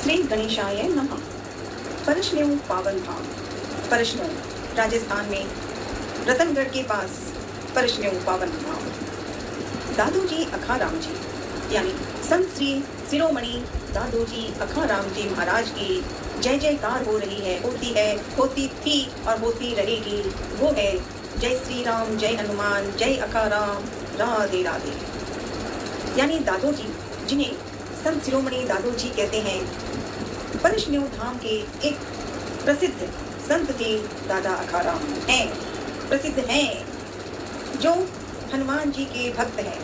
श्री गणेशाय नमः। परशुराम पावन धाम। परशुराम राजस्थान में रतनगढ़ के पास परशुराम पावन धाम। दादोजी अखाराम जी यानी संत श्री शिरोमणि दादोजी अखाराम जी महाराज की जय जयकार हो रही है, होती थी और होती रहेगी। वो है जय श्री राम, जय हनुमान, जय अखाराम, राधे राधे। यानी दादोजी, जिन्हें संत शिरोमणि दादोजी कहते हैं, परशुराम धाम के एक प्रसिद्ध संत थे। दादा अखाराम हैं, प्रसिद्ध हैं, जो हनुमान जी के भक्त हैं।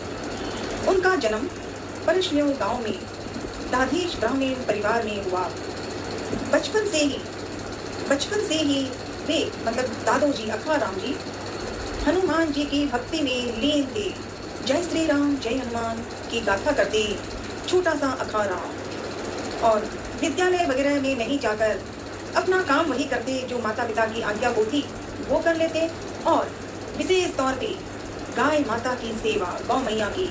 उनका जन्म परशुराम गांव में दाधीश ब्राह्मण परिवार में हुआ। बचपन से ही वे मतलब दादोजी अखाराम जी हनुमान जी की भक्ति में लीन थे। जय श्री राम, जय हनुमान की गाथा करते छोटा सा अखाराम, और विद्यालय वगैरह में नहीं जाकर अपना काम वही करते जो माता पिता की आज्ञा होती वो कर लेते। और विशेष तौर पे गाय माता की सेवा, गौ मैया की,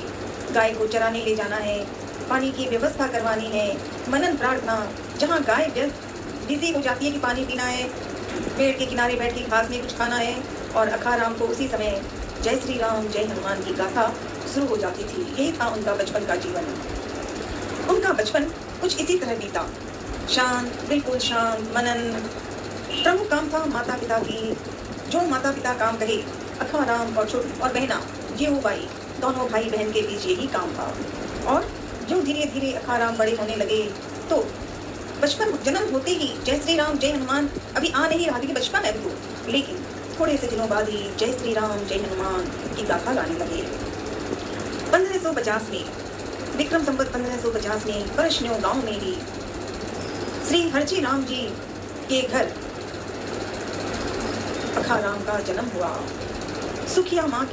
गाय को चराने ले जाना है, पानी की व्यवस्था करवानी है, मनन प्रार्थना, जहाँ गाय बिजी हो जाती है कि पानी पीना है, पेड़ के किनारे बैठ के घास में कुछ खाना है, और अखाराम को उसी समय जय श्री राम, जय हनुमान की गाथा शुरू हो जाती थी। यही था उनका बचपन का जीवन। उनका बचपन कुछ इसी तरह बीता, शांत, बिल्कुल शांत, मनन। प्रमुख काम था माता पिता की, जो माता पिता काम कहे। अखाराम और बहना जीवूबाई, दोनों भाई बहन के बीच यही काम था। और जो धीरे धीरे अखाराम बड़े होने लगे तो बचपन जन्म होते ही जय श्री राम, जय हनुमान अभी आ नहीं रहा था, बचपन है वो, लेकिन थोड़े से दिनों बाद ही जय श्री राम, जय हनुमान की गाथा गाने लगे। 1550 में, विक्रम संवत 1550 में परशुराम गांव में ही श्री हरजी राम जी के घर अखाराम का जन्म हुआ। सुखिया माँ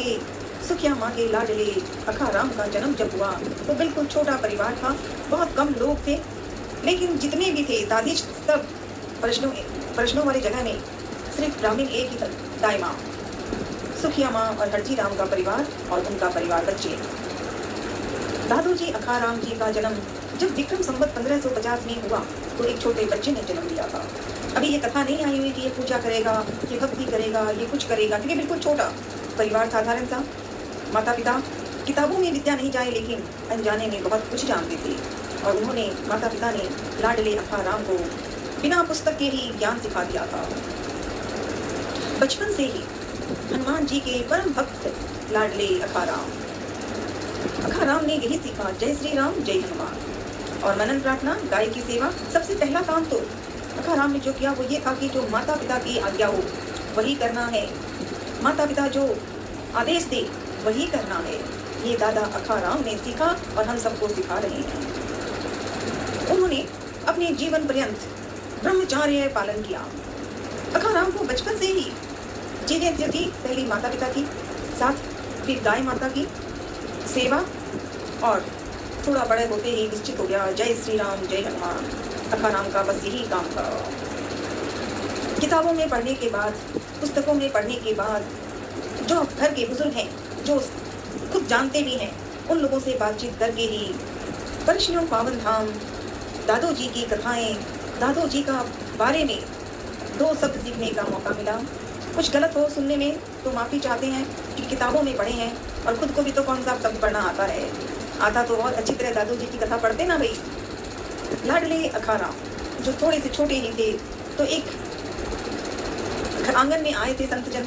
के लाडले अखाराम का जन्म जब हुआ तो बिल्कुल छोटा परिवार था, बहुत कम लोग थे, लेकिन जितने भी थे दादीश सब परशुराम वाली जगह में सिर्फ ब्राह्मण एक ही दाई माँ, सुखिया माँ और हरजी राम का परिवार और उनका परिवार बच्चे। दादोजी अखाराम जी का जन्म जब विक्रम संवत 1550 में हुआ तो एक छोटे बच्चे ने जन्म लिया था। अभी ये कथा नहीं आई हुई कि ये पूजा करेगा, ये भक्ति करेगा, ये कुछ करेगा, क्योंकि बिल्कुल छोटा परिवार, साधारण सा। माता पिता किताबों में विद्या नहीं जाए लेकिन अनजाने में बहुत कुछ जानते थे, और उन्होंने, माता पिता ने लाडले अखाराम को बिना पुस्तक के ही ज्ञान सिखा दिया था। बचपन से ही हनुमान जी के परम भक्त लाडले अखाराम ने यही सीखा, जय श्री राम, जय हनुमान, और मनन प्रार्थना, गाय की सेवा। सबसे पहला काम तो अखाराम ने जो किया वो ये था कि जो माता पिता की आज्ञा हो वही करना है, माता पिता जो आदेश दे वही करना है। ये दादा अखाराम ने सीखा और हम सबको सिखा रहे हैं। उन्होंने अपने जीवन पर्यंत ब्रह्मचार्य पालन किया। अखाराम को बचपन से ही जीवन थी, पहली माता पिता की साथ, फिर गाय माता की सेवा, और थोड़ा बड़े होते ही निश्चित हो गया जय श्री राम, जय हनुमान। अखाराम का बस यही काम था। किताबों में पढ़ने के बाद, पुस्तकों में पढ़ने के बाद, जो घर के बुजुर्ग हैं, जो खुद जानते भी हैं, उन लोगों से बातचीत करके ही परशुराम पावन धाम, दादोजी की कथाएं, दादोजी का बारे में 2 शब्द सीखने का मौका मिला। कुछ गलत हो सुनने में तो माफ़ी चाहते हैं कि किताबों में पढ़े हैं, और खुद को भी तो कौन सा शब्द पढ़ना आता है, आता तो बहुत अच्छी तरह दादोजी की कथा पढ़ते ना भाई। लाडले अखाराम जो थोड़े से छोटे ही थे तो एक आंगन में आए थे संतजन,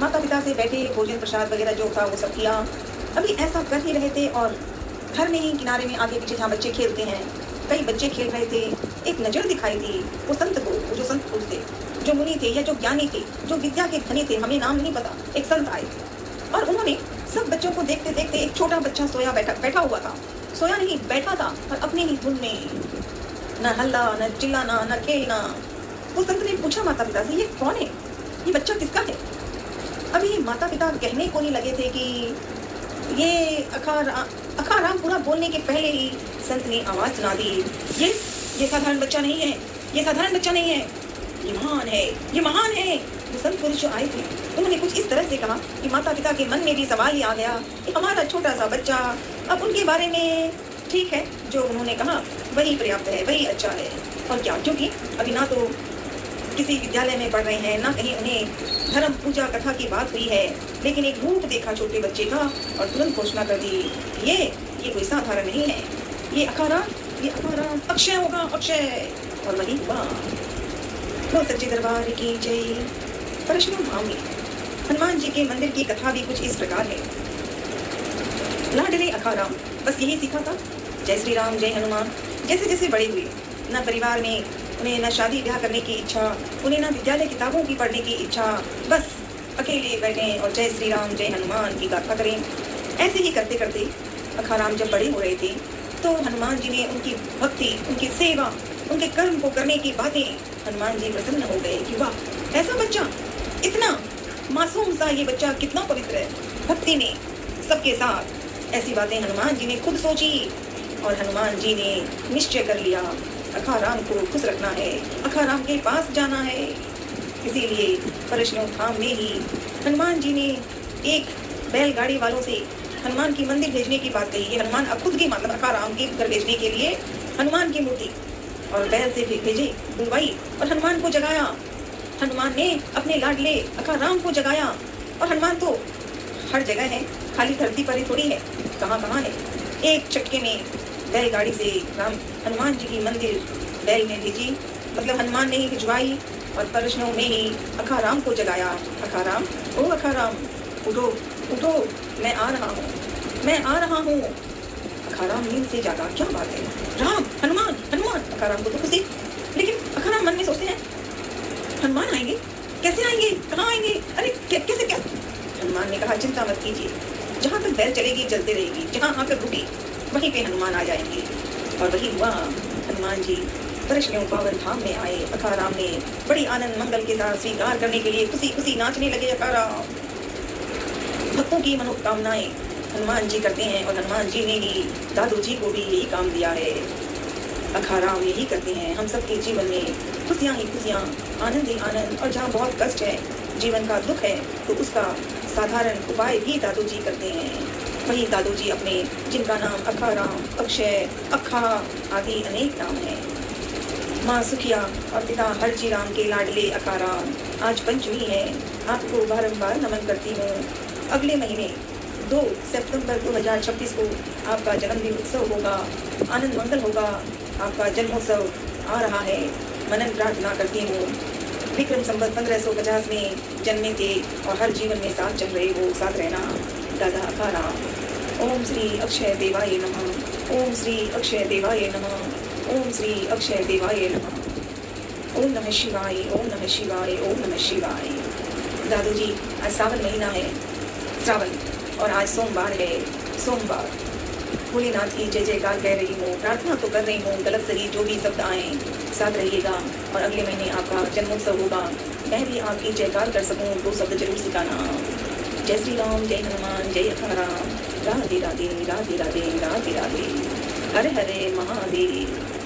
माता पिता से बैठे भोजन प्रसाद वगैरह जो था वो सब किया। अभी ऐसा कर ही रहे थे, और घर में ही किनारे में आगे पीछे जहाँ बच्चे खेलते हैं, कई बच्चे खेल रहे थे। एक नज़र दिखाई दी वो संत को, वो जो संत पुरुष थे, जो मुनि थे या जो ज्ञानी थे, जो विद्या के धनी थे, हमें नाम नहीं पता, एक संत आए और उन्होंने सब बच्चों को देखते देखते, एक छोटा बच्चा सोया बैठा हुआ था, सोया नहीं बैठा था, और अपने ही धुन में, न हल्ला, न चिल्लाना, न खेलना। वो संत ने पूछा माता पिता से, ये कौन है, ये बच्चा किसका है? अभी माता पिता कहने को नहीं लगे थे कि ये अखाराम पूरा बोलने के पहले ही संत ने आवाज सुना दी, ये साधारण बच्चा नहीं है, ये साधारण बच्चा नहीं है, ये महान है, ये महान है। वो संत पुरुष जो आए थे उन्होंने कुछ इस तरह से कहा कि माता पिता के मन में भी सवाल ही आ गया कि हमारा छोटा सा बच्चा। अब उनके बारे में ठीक है जो उन्होंने कहा, वही पर्याप्त है, वही अच्छा है। और क्या, क्योंकि अभी ना तो किसी विद्यालय में पढ़ रहे हैं, ना कहीं उन्हें धर्म पूजा कथा की बात हुई है, लेकिन एक रूप देखा छोटे बच्चे का और तुरंत घोषणा कर दी, ये कोई साधारण नहीं है, ये अखाड़ा अक्षय होगा, अक्षय। और वही हुआ। बोल सच्चे दरबार की जय। परशुराम धाम में हनुमान जी के मंदिर की कथा भी कुछ इस प्रकार है। लाडले अखाराम बस यही सीखा था, जय श्री राम जय हनुमान। जैसे जैसे बड़े हुए, न परिवार में उन्हें न शादी ब्याह करने की इच्छा, उन्हें न विद्यालय किताबों की पढ़ने की इच्छा, बस अकेले बैठे और जय श्री राम जय हनुमान की गाथा करें। ऐसे ही करते करते अखाराम जब बड़े हो रहे थे तो हनुमान जी ने उनकी भक्ति, उनकी सेवा, उनके कर्म को करने की बातें, हनुमान जी प्रसन्न हो गए कि वाह, ऐसा बच्चा, इतना मासूम सा ये बच्चा कितना पवित्र है, भक्ति में सबके साथ। ऐसी बातें हनुमान जी ने खुद सोची और हनुमान जी ने निश्चय कर लिया, अखाराम को खुश रखना है, अखाराम के पास जाना है। इसीलिए परशुराम धाम में ही हनुमान जी ने एक बैलगाड़ी वालों से हनुमान की मंदिर भेजने की बात कही। हनुमान अब खुद की, मतलब अखाराम के घर भेजने के लिए हनुमान की मूर्ति और बैल से भेजे, बुलवाई और हनुमान को जगाया। हनुमान ने अपने लाडले अखाराम को जगाया। और हनुमान तो हर जगह है, खाली धरती पर ही थोड़ी है, कहाँ कहाँ है। एक चटके में बैलगाड़ी से राम हनुमान जी की मंदिर बैल में भेजी, मतलब हनुमान ने ही भिजवाई और परशुराम ने ही अखाराम को जगाया। अखाराम, ओ अखाराम, उठो उठो, मैं आ रहा हूँ, मैं आ रहा हूँ। अखाराम नींद से जागा, क्या बात है, राम, हनुमान, हनुमान। अखाराम को तो खुशी, लेकिन अखाराम मन में सोचते हैं, हनुमान आएंगे, कैसे आएंगे, कहाँ आएंगे, अरे कैसे क्या। हनुमान ने कहा, चिंता मत कीजिए, जहाँ तक बैल चलेगी चलते रहेगी, जहाँ आकर रुकी वहीं पे हनुमान आ जाएंगे। और वही हुआ, हनुमान जी परशुराम पावन धाम में आए। अखाराम ने बड़ी आनंद मंगल के साथ स्वीकार करने के लिए खुशी खुशी नाचने लगे। अखाराम भक्तों की मनोकामनाएं हनुमान जी करते हैं और हनुमान जी ने ही दादू जी को भी यही काम दिया है। अखाराम यही करते हैं। हम सबके जीवन में खुशियाँ ही खुशियाँ, आनंद ही आनंद। और जहाँ बहुत कष्ट है, जीवन का दुख है, तो उसका साधारण उपाय भी दादू जी करते हैं। वही दादू जी अपने, जिनका नाम अखाराम, अक्षय, अखा आदि अनेक नाम हैं। माँ सुखिया और पिता हरजी राम के लाडले अखाराम, आज पंचमी है, आपको बारंबार नमन करती हूँ। अगले महीने 2 सितंबर 2026 को आपका जन्मदिन उत्सव होगा, आनंद मंगल होगा, आपका जन्मोत्सव आ रहा है। मनन प्रार्थना करती हूँ, विक्रम संवत 1550 में जन्मे थे और हर जीवन में साथ चल रहे हो, साथ रहना। दादा अखाराम। ओम श्री अक्षय देवाय नमः, ओम श्री अक्षय देवाय नमः, ओम श्री अक्षय देवाय नमः। ओम नमः शिवाय, ओम नमः शिवाय, ओम नमः शिवाय। दादू जी, आज सावन महीना है, श्रावण, और आज सोमवार है, सोमवार। भोलेनाथ की जय जयकार कह रही हूँ, प्रार्थना तो कर रही हूँ, गलत सही जो भी शब्द आए साथ रहिएगा। और अगले महीने आपका जन्मोत्सव होगा, मैं भी आपकी जयकार कर सकूँ, 2 शब्द जरूर सिखाना। जय श्री राम जय हनुमान जय अखाराम। राधे राधे राधे राधे राधे राधे। हरे हरे महादेव।